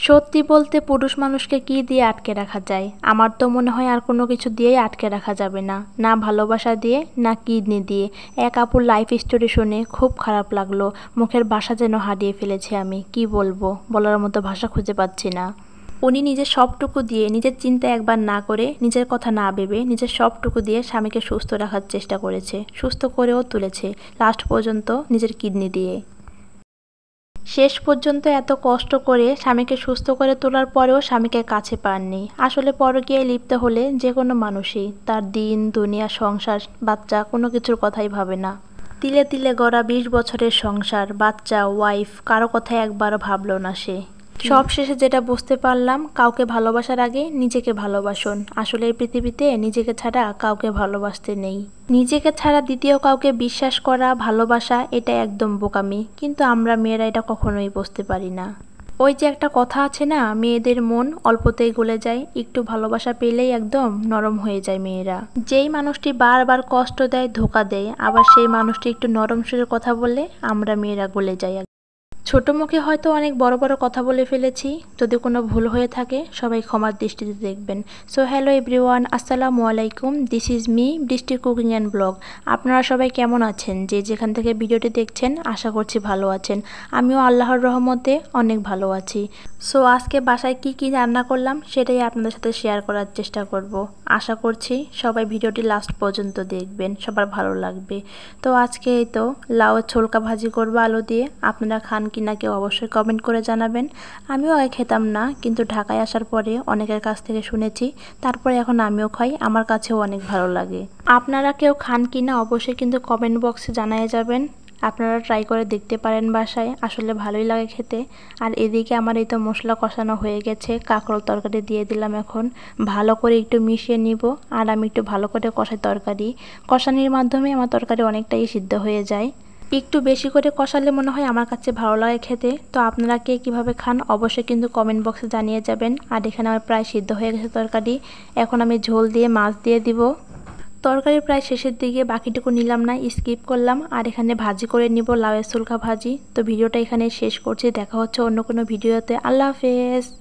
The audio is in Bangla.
সত্যি বলতে পুরুষ মানুষকে কি দিয়ে আটকে রাখা যায়? আমার তো মনে হয় আর কোনো কিছু দিয়েই আটকে রাখা যাবে না। না ভালোবাসা দিয়ে, না কিডনি দিয়ে। এক আপুর লাইফ স্টোরি শুনে খুব খারাপ লাগলো। মুখের ভাষা যেন হারিয়ে ফেলেছি আমি। কি বলবো? বলার মতো ভাষা খুঁজে পাচ্ছি না। উনি নিজের সবটুকু দিয়ে, নিজের চিন্তা একবার না করে, নিজের কথা না ভেবে, নিজের সবটুকু দিয়ে স্বামীকে সুস্থ রাখার চেষ্টা করেছে। সুস্থ করেও তুলেছে। লাস্ট পর্যন্ত নিজের কিডনি দিয়ে। শেষ পর্যন্ত এত কষ্ট করে স্বামীকে সুস্থ করে তোলার পরেও স্বামীকে কাছে পাননি। আসলে পরকীয়ায় লিপ্ত হলে যে কোনো মানুষই তার দিন, দুনিয়া, সংসার, বাচ্চা কোনো কিছুর কথাই ভাবে না। তিলে তিলে গড়া 20 বছরের সংসার, বাচ্চা, ওয়াইফ, কারো কথা একবারও ভাবলো না সে। সব শেষে যেটা বুঝতে পারলাম, কাউকে ভালোবাসার আগে নিজেকে ভালোবাসুন। আসলে এই পৃথিবীতে নিজেকে ছাড়া কাউকে ভালোবাসতে নেই। নিজেকে ছাড়া দ্বিতীয় কাউকে বিশ্বাস করা, ভালোবাসা, এটা একদম বোকামি। কিন্তু আমরা মেয়েরা এটা কখনোই বুঝতে পারি না। ওই যে একটা কথা আছে না, মেয়েদের মন অল্পতেই গলে যায়, একটু ভালোবাসা পেলেই একদম নরম হয়ে যায় মেয়েরা। যেই মানুষটি বারবার কষ্ট দেয়, ধোকা দেয়, আবার সেই মানুষটি একটু নরম সুরে কথা বলে আমরা মেয়েরা গলে যাই। ছোট মুখে হয়তো অনেক বড় বড় কথা বলে ফেলেছি। যদি কোনো ভুল হয়ে থাকে সবাই ক্ষমার দৃষ্টিতে দেখবেন। সো হ্যালো এভরিওয়ান, আসসালামু আলাইকুম। দিস ইজ মি, বৃষ্টি কুকিং অ্যান্ড ব্লগ। আপনারা সবাই কেমন আছেন? যে যেখান থেকে ভিডিওটি দেখছেন আশা করছি ভালো আছেন। আমিও আল্লাহর রহমতে অনেক ভালো আছি। সো আজকে বাসায় কি কি রান্না করলাম সেটাই আপনাদের সাথে শেয়ার করার চেষ্টা করব। আশা করছি সবাই ভিডিওটি লাস্ট পর্যন্ত দেখবেন, সবার ভালো লাগবে। তো আজকে এই তো লাউ ছোলকা ভাজি করবো আলু দিয়ে। আপনারা খান কি না কেউ অবশ্যই কমেন্ট করে জানাবেন। আমিও আগে খেতাম না, কিন্তু ঢাকায় আসার পরে অনেকের কাছ থেকে শুনেছি, তারপরে এখন আমিও খাই, আমার কাছেও অনেক ভালো লাগে। আপনারা কেউ খান কি না অবশ্যই কিন্তু কমেন্ট বক্সে জানিয়ে যাবেন। আপনারা ট্রাই করে দেখতে পারেন বাসায়, আসলে ভালোই লাগে খেতে। আর এদিকে আমার এই তো মশলা কষানো হয়ে গেছে, কাঁকরোল তরকারি দিয়ে দিলাম। এখন ভালো করে একটু মিশিয়ে নিব। আর আমি একটু ভালো করে কষাই তরকারি। কষানির মাধ্যমে আমার তরকারি অনেকটাই সিদ্ধ হয়ে যায়। একটু বেশি করে কষালে মনে হয় আমার কাছে ভালো লাগে খেতে। তো আপনারা কে কীভাবে খান অবশ্যই কিন্তু কমেন্ট বক্সে জানিয়ে যাবেন। আর এখানে আমার প্রায় সিদ্ধ হয়ে গেছে তরকারি। এখন আমি ঝোল দিয়ে মাছ দিয়ে দিব। তরকারি প্রায় শেষের দিকে, বাকিটুকু নিলাম না, স্কিপ করলাম। আর এখানে ভাজি করে নিব, লাউয়ের ছোলকা ভাজি। তো ভিডিওটা এখানে শেষ করছি, দেখা হচ্ছে অন্য কোনো ভিডিওতে। আল্লাহ হাফেজ।